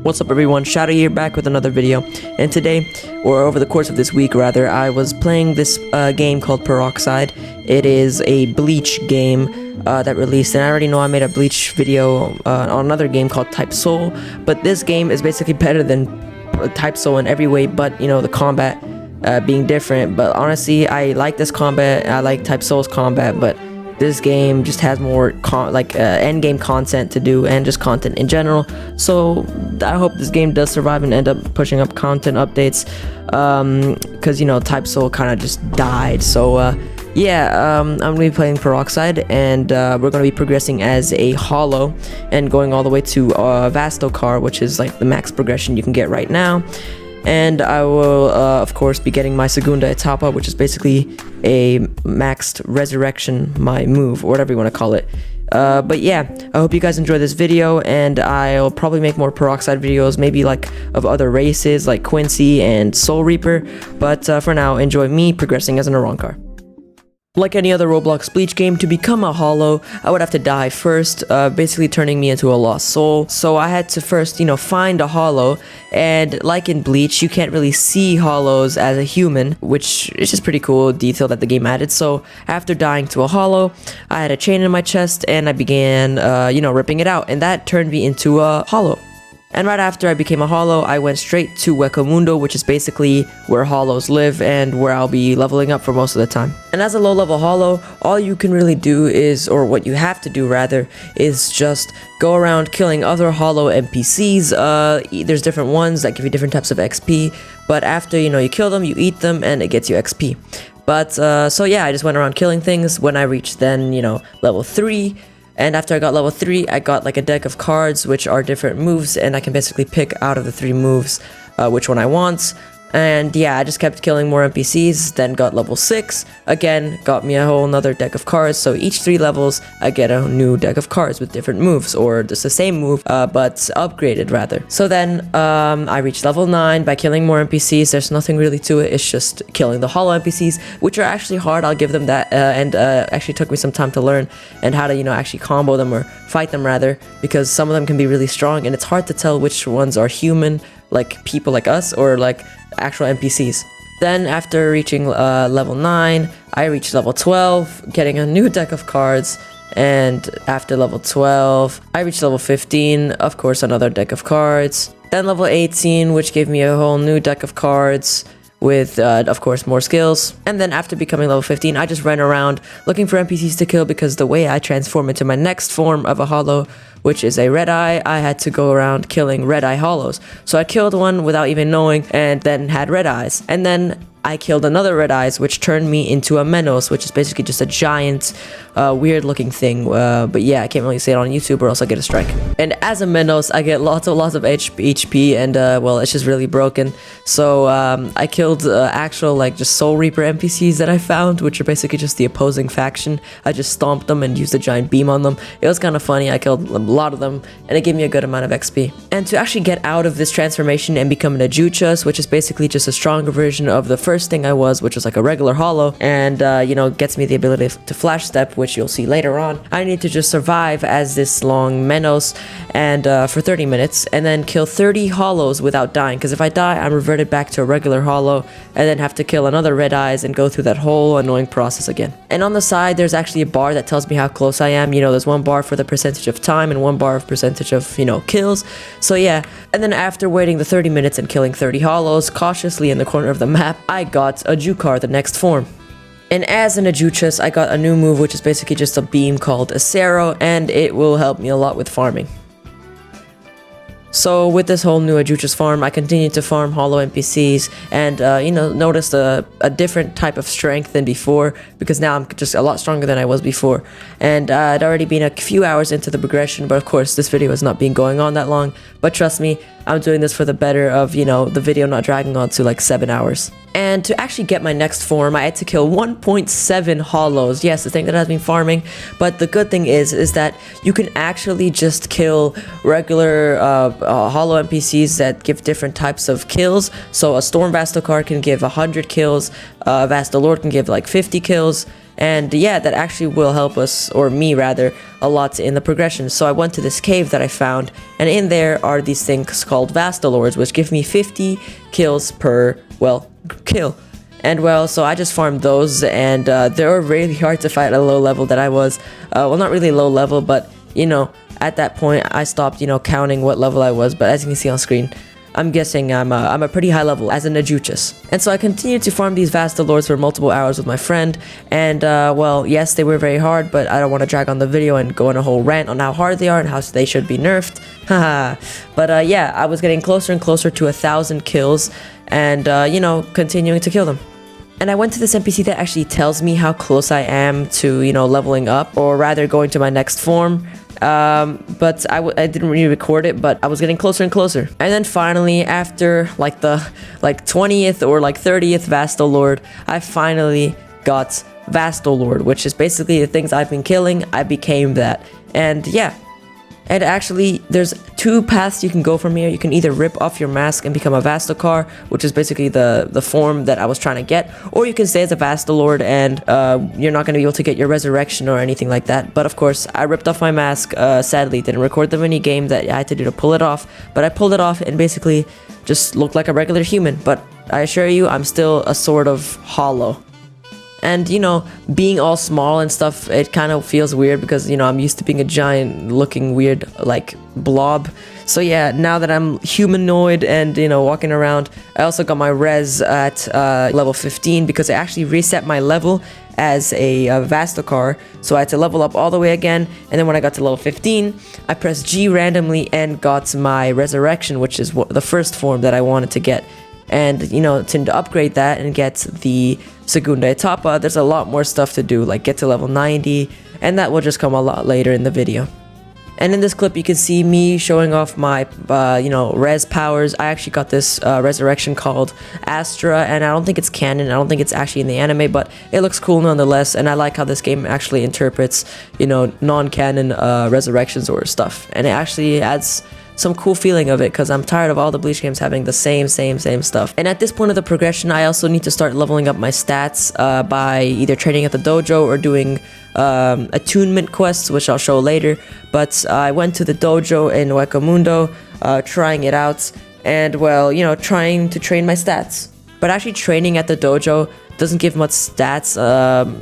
What's up everyone, Shadow here back with another video, and today, or over the course of this week rather, I was playing this game called Peroxide. It is a Bleach game that released, and I already know I made a Bleach video on another game called Type Soul, but this game is basically better than Type Soul in every way, but you know, the combat being different. But honestly, I like this combat, I like Type Soul's combat, but this game just has more end game content to do, and just content in general. So I hope this game does survive and end up pushing up content updates, because you know, Type Soul kind of just died. So I'm gonna be playing Peroxide, and we're gonna be progressing as a Hollow and going all the way to Vastocar, which is like the max progression you can get right now. And I will, of course, be getting my Segunda Etapa, which is basically a maxed resurrection, my move, or whatever you want to call it. But yeah, I hope you guys enjoy this video, and I'll probably make more Peroxide videos, maybe like of other races, like Quincy and Soul Reaper. But for now, enjoy me progressing as an Arrancar. Like any other Roblox Bleach game, to become a Hollow, I would have to die first, basically turning me into a lost soul. So I had to first, find a Hollow, and like in Bleach, you can't really see Hollows as a human, which is just pretty cool detail that the game added. So after dying to a Hollow, I had a chain in my chest, and I began, ripping it out, and that turned me into a Hollow. And right after I became a Hollow, I went straight to Huecamundo, which is basically where Hollows live and where I'll be leveling up for most of the time. And as a low-level Hollow, all you can really do is, or what you have to do rather, is just go around killing other Hollow NPCs. There's different ones that give you different types of XP, but after, you kill them, you eat them, and it gets you XP. But, so yeah, I just went around killing things. When I reached then, level 3, and after I got level 3, I got like a deck of cards which are different moves, and I can basically pick out of the 3 moves which one I want. And yeah, I just kept killing more NPCs, then got level 6, again, got me a whole nother deck of cards. So each 3 levels, I get a new deck of cards with different moves, or just the same move, but upgraded rather. So then, I reached level 9 by killing more NPCs. There's nothing really to it, it's just killing the Hollow NPCs, which are actually hard, I'll give them that, and actually took me some time to learn, and how to, actually combo them, or fight them rather, because some of them can be really strong, and it's hard to tell which ones are human, like people like us, or like actual NPCs. Then after reaching level 9, I reached level 12, getting a new deck of cards, and after level 12, I reached level 15, of course another deck of cards, then level 18, which gave me a whole new deck of cards, with, of course, more skills. And then after becoming level 15, I just ran around looking for NPCs to kill, because the way I transform into my next form of a Hollow, which is a Red Eye, I had to go around killing Red Eye Hollows. So I killed one without even knowing, and then had Red Eyes. And then I killed another Red Eyes, which turned me into a Menos, which is basically just a giant, weird looking thing. But yeah, I can't really say it on YouTube or else I'll get a strike. And as a Menos, I get lots of HP, and well, it's just really broken. So I killed actual just Soul Reaper NPCs that I found, which are basically just the opposing faction. I just stomped them and used a giant beam on them. It was kind of funny. I killed a lot of them, and it gave me a good amount of XP. And to actually get out of this transformation and become an Ajuchas, which is basically just a stronger version of the first thing I was, which was like a regular Hollow, and gets me the ability to flash step, which you'll see later on. I need to just survive as this long Menos, and for 30 minutes, and then kill 30 Hollows without dying, because if I die, I'm reverted back to a regular Hollow, and then have to kill another Red Eyes and go through that whole annoying process again. And on the side, there's actually a bar that tells me how close I am. There's one bar for the percentage of time, and one bar of percentage of, kills. So yeah, and then after waiting the 30 minutes and killing 30 Hollows cautiously in the corner of the map, I got a Jucar, the next form. And as an Ajuchas, I got a new move, which is basically just a beam called Acero, and it will help me a lot with farming. So with this whole new Ajuchas farm, I continued to farm Hollow NPCs, and noticed a different type of strength than before, because now I'm just a lot stronger than I was before. And I'd already been a few hours into the progression, but of course this video has not been going on that long. But trust me, I'm doing this for the better of, the video not dragging on to like 7 hours. And to actually get my next form, I had to kill 1.7 Hollows. Yes, the thing that has been farming. But the good thing is that you can actually just kill regular Hollow NPCs that give different types of kills. So a Storm Vastocar can give 100 kills, Vastalord can give like 50 kills, and yeah, that actually will help us, or me rather, a lot in the progression. So I went to this cave that I found, and in there are these things called Vastalords, which give me 50 kills per, well, kill. And well, so I just farmed those, and they were really hard to fight at a low level that I was. Well, not really low level, but you know, at that point I stopped, you know, counting what level I was. But as you can see on screen, I'm guessing I'm a pretty high level as a Najuchus. And so I continued to farm these Vastalords for multiple hours with my friend, and well, yes, they were very hard, but I don't want to drag on the video and go on a whole rant on how hard they are and how they should be nerfed. Haha. But yeah, I was getting closer and closer to 1,000 kills, and you know, continuing to kill them. And I went to this NPC that actually tells me how close I am to, you know, leveling up, or rather going to my next form. But I didn't really record it, but I was getting closer and closer. And then finally, after like the 20th or like 30th Vastalord, I finally got Vastalord, which is basically the things I've been killing. I became that. And yeah. And actually, there's two paths you can go from here. You can either rip off your mask and become a vastocar, which is basically the form that I was trying to get, or you can stay as a Vastalord and you're not going to be able to get your resurrection or anything like that. But of course, I ripped off my mask. Sadly, didn't record the mini game that I had to do to pull it off, but I pulled it off and basically just looked like a regular human. But I assure you, I'm still a sort of hollow. And, you know, being all small and stuff, it kind of feels weird because, you know, I'm used to being a giant looking weird, like, blob. So yeah, now that I'm humanoid and, you know, walking around, I also got my res at level 15 because I actually reset my level as a vastocar. So I had to level up all the way again. And then when I got to level 15, I pressed G randomly and got my resurrection, which is the first form that I wanted to get. And, you know, to upgrade that and get the Segunda Etapa, there's a lot more stuff to do, like get to level 90, and that will just come a lot later in the video. And in this clip, you can see me showing off my, you know, res powers. I actually got this resurrection called Astra, and I don't think it's canon. I don't think it's actually in the anime, but it looks cool nonetheless, and I like how this game actually interprets, you know, non-canon resurrections or stuff. And it actually adds some cool feeling of it, because I'm tired of all the Bleach games having the same stuff. And at this point of the progression, I also need to start leveling up my stats by either training at the dojo or doing attunement quests, which I'll show later. But I went to the dojo in Huecamundo, trying it out, and well, you know, trying to train my stats. But actually training at the dojo doesn't give much stats,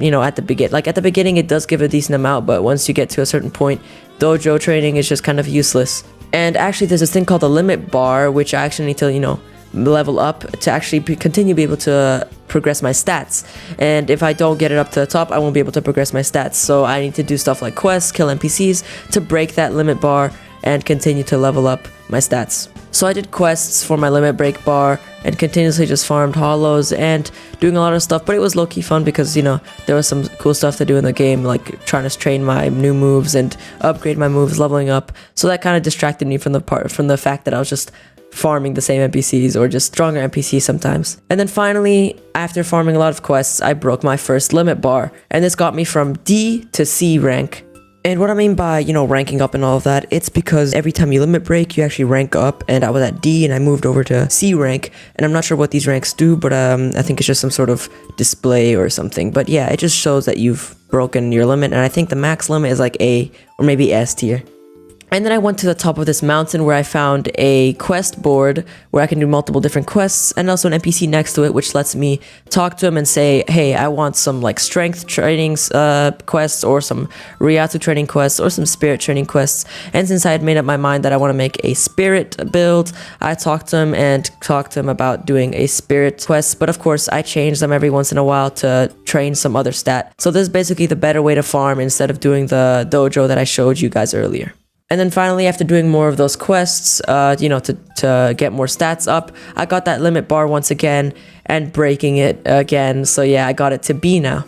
you know, at the beginning. Like at the beginning, it does give a decent amount, but once you get to a certain point, dojo training is just kind of useless. And actually, there's this thing called the limit bar, which I actually need to, you know, level up to actually continue to be able to progress my stats. And if I don't get it up to the top, I won't be able to progress my stats. So I need to do stuff like quests, kill NPCs to break that limit bar and continue to level up my stats. So I did quests for my limit break bar and continuously just farmed hollows and doing a lot of stuff, but it was low-key fun because, you know, there was some cool stuff to do in the game, like trying to train my new moves and upgrade my moves, leveling up. So that kind of distracted me from the fact that I was just farming the same NPCs or just stronger NPCs sometimes. And then finally, after farming a lot of quests, I broke my first limit bar, and this got me from D to C rank. And what I mean by, you know, ranking up and all of that, it's because every time you limit break, you actually rank up, and I was at D and I moved over to C rank, and I'm not sure what these ranks do, but I think it's just some sort of display or something. But yeah, it just shows that you've broken your limit, and I think the max limit is like A or maybe S tier. And then I went to the top of this mountain where I found a quest board where I can do multiple different quests, and also an NPC next to it, which lets me talk to him and say, hey, I want some like strength trainings quests, or some Ryatsu training quests, or some spirit training quests. And since I had made up my mind that I want to make a spirit build, I talked to him about doing a spirit quest. But of course, I change them every once in a while to train some other stat. So this is basically the better way to farm instead of doing the dojo that I showed you guys earlier. And then finally, after doing more of those quests, you know, to get more stats up, I got that limit bar once again and breaking it again. So yeah, I got it to B now.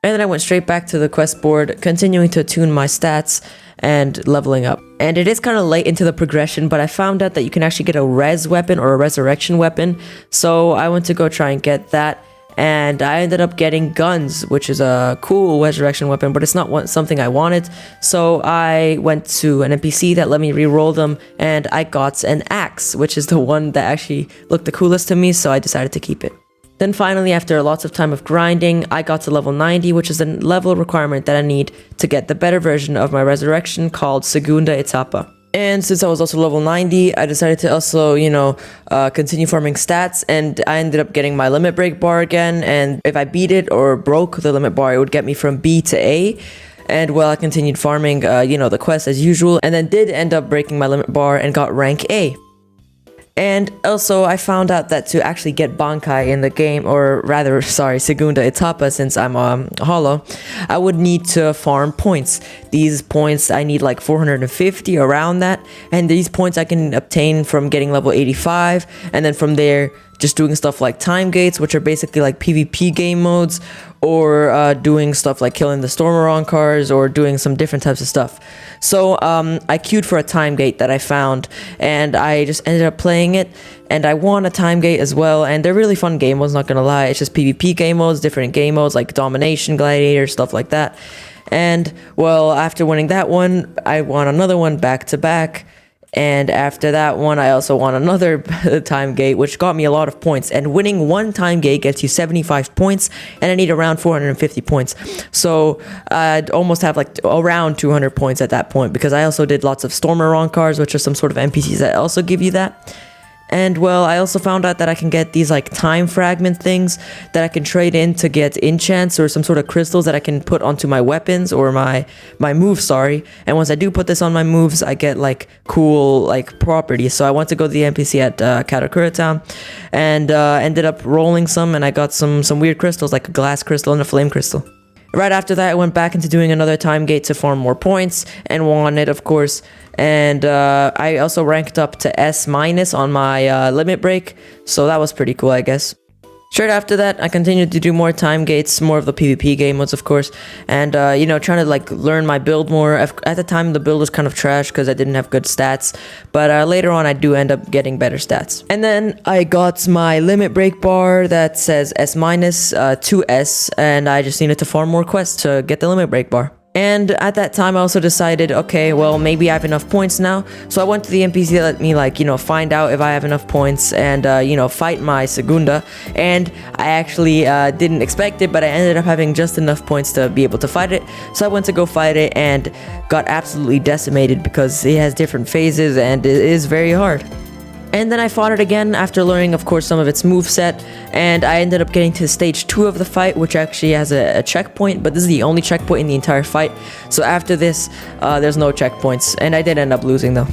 And then I went straight back to the quest board, continuing to tune my stats and leveling up. And it is kind of late into the progression, but I found out that you can actually get a res weapon or a resurrection weapon. So I went to go try and get that. And I ended up getting guns, which is a cool resurrection weapon, but it's not something I wanted. So I went to an NPC that let me re-roll them, and I got an axe, which is the one that actually looked the coolest to me, so I decided to keep it. Then finally, after lots of time of grinding, I got to level 90, which is a level requirement that I need to get the better version of my resurrection called Segunda Etapa. And since I was also level 90, I decided to also, continue farming stats, and I ended up getting my limit break bar again, and if I beat it or broke the limit bar, it would get me from B to A. And well, I continued farming, the quest as usual, and then did end up breaking my limit bar and got rank A. And also, I found out that to actually get Bankai in the game, or rather, Segunda Etapa, since I'm hollow, I would need to farm points. These points, I need like 450, around that, and these points I can obtain from getting level 85, and then from there, just doing stuff like time gates, which are basically like PvP game modes, or doing stuff like killing the Stormeron cars, or doing some different types of stuff. So I queued for a time gate that I found, and I just ended up playing it, and I won a time gate as well, and they're really fun game modes, not gonna lie. It's just PvP game modes, different game modes like Domination, Gladiator, stuff like that. And well, after winning that one, I won another one back to back. And after that one, I also won another time gate, which got me a lot of points. And winning one time gate gets you 75 points, and I need around 450 points. So I'd almost have like around 200 points at that point, because I also did lots of Stormeron cars, which are some sort of NPCs that also give you that. And well, I also found out that I can get these like time fragment things that I can trade in to get enchants or some sort of crystals that I can put onto my weapons or my moves, And once I do put this on my moves, I get like cool like properties. So I went to go to the NPC at Karakura Town, and ended up rolling some, and I got some weird crystals like a glass crystal and a flame crystal. Right after that, I went back into doing another time gate to farm more points, and won it, of course. And I also ranked up to S- on my limit break, so that was pretty cool, I guess. Straight after that, I continued to do more time gates, more of the PvP game modes, of course, and, trying to, like, learn my build more. At the time, the build was kind of trash because I didn't have good stats, but later on, I do end up getting better stats. And then I got my limit break bar that says S-, to S, and I just needed to farm more quests to get the limit break bar. And at that time, I also decided, okay, well, maybe I have enough points now. So I went to the NPC that let me, find out if I have enough points and, fight my Segunda. And I actually didn't expect it, but I ended up having just enough points to be able to fight it. So I went to go fight it and got absolutely decimated because it has different phases and it is very hard. And then I fought it again after learning, of course, some of its moveset, and I ended up getting to stage 2 of the fight, which actually has a checkpoint, but this is the only checkpoint in the entire fight. So after this, there's no checkpoints, and I did end up losing though.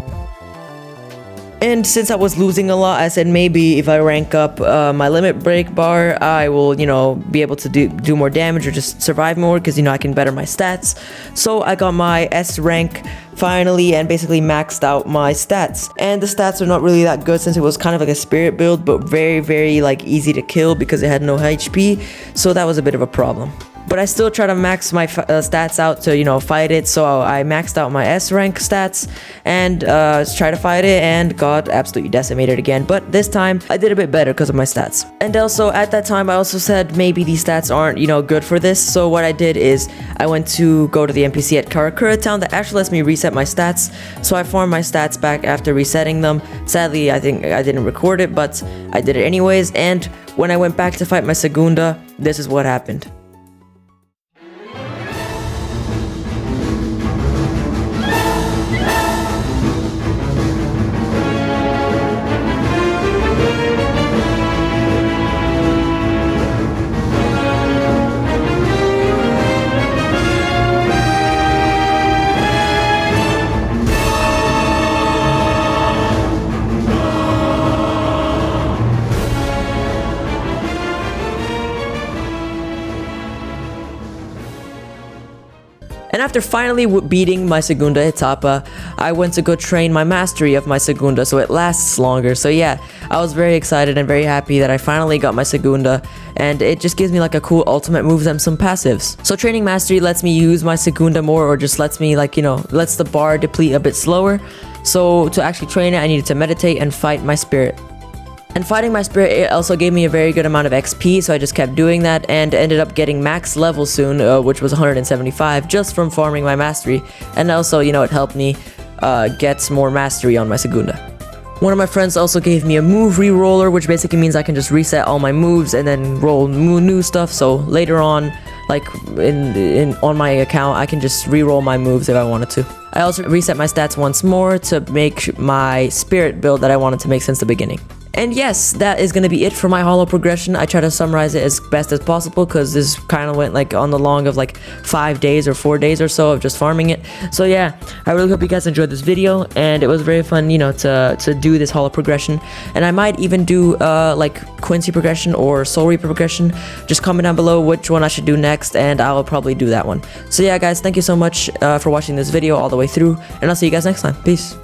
And since I was losing a lot, I said maybe if I rank up my limit break bar, I will, be able to do more damage or just survive more because, I can better my stats. So I got my S rank finally and basically maxed out my stats. And the stats are not really that good since it was kind of like a spirit build, but very, very easy to kill because it had no HP. So that was a bit of a problem. But I still try to max my stats out to, fight it. So I maxed out my S rank stats and tried to fight it and got absolutely decimated again. But this time I did a bit better because of my stats. And also at that time I also said maybe these stats aren't, good for this. So what I did is I went to go to the NPC at Karakura Town that actually lets me reset my stats. So I farmed my stats back after resetting them. Sadly, I think I didn't record it, but I did it anyways. And when I went back to fight my Segunda, this is what happened. And after finally beating my Segunda Etapa, I went to go train my mastery of my Segunda so it lasts longer. So yeah, I was very excited and very happy that I finally got my Segunda, and it just gives me a cool ultimate moves and some passives. So training mastery lets me use my Segunda more, or just lets me lets the bar deplete a bit slower. So to actually train it, I needed to meditate and fight my spirit. And fighting my spirit, it also gave me a very good amount of XP, so I just kept doing that and ended up getting max level soon, which was 175, just from farming my mastery. And also, it helped me get more mastery on my Segunda. One of my friends also gave me a move re-roller, which basically means I can just reset all my moves and then roll new stuff. So later on, like on my account, I can just re-roll my moves if I wanted to. I also reset my stats once more to make my spirit build that I wanted to make since the beginning. And yes, that is going to be it for my holo progression. I try to summarize it as best as possible because this kind of went like on the long of like 5 days or 4 days or so of just farming it. So yeah, I really hope you guys enjoyed this video, and it was very fun, you know, to do this holo progression. And I might even do like Quincy progression or Soul Reaper progression. Just comment down below which one I should do next, and I will probably do that one. So yeah, guys, thank you so much for watching this video all the way through, and I'll see you guys next time. Peace.